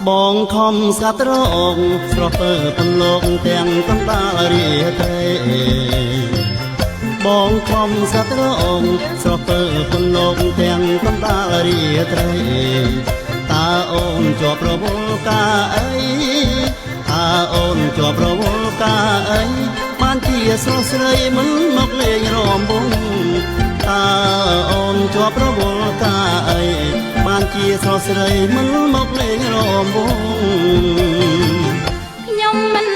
បងខំស្កាត់រងស្រស់ពើពន្លកទាំងកំដាលរាត្រីបងខំស្កាត់រងស្រស់ពើពន្លកទាំងកំដាលរាត្រីតើអូនជាប់រវល់ការអីតើអូនជាប់រវល់ការអីបានជាស្រស់ស្រីមិនមកលេងរំវងតើអូនជាប់រវល់ការអីបានជាស្រស់ស្រីមិនមកលេងរំវងខ្ញុំមិន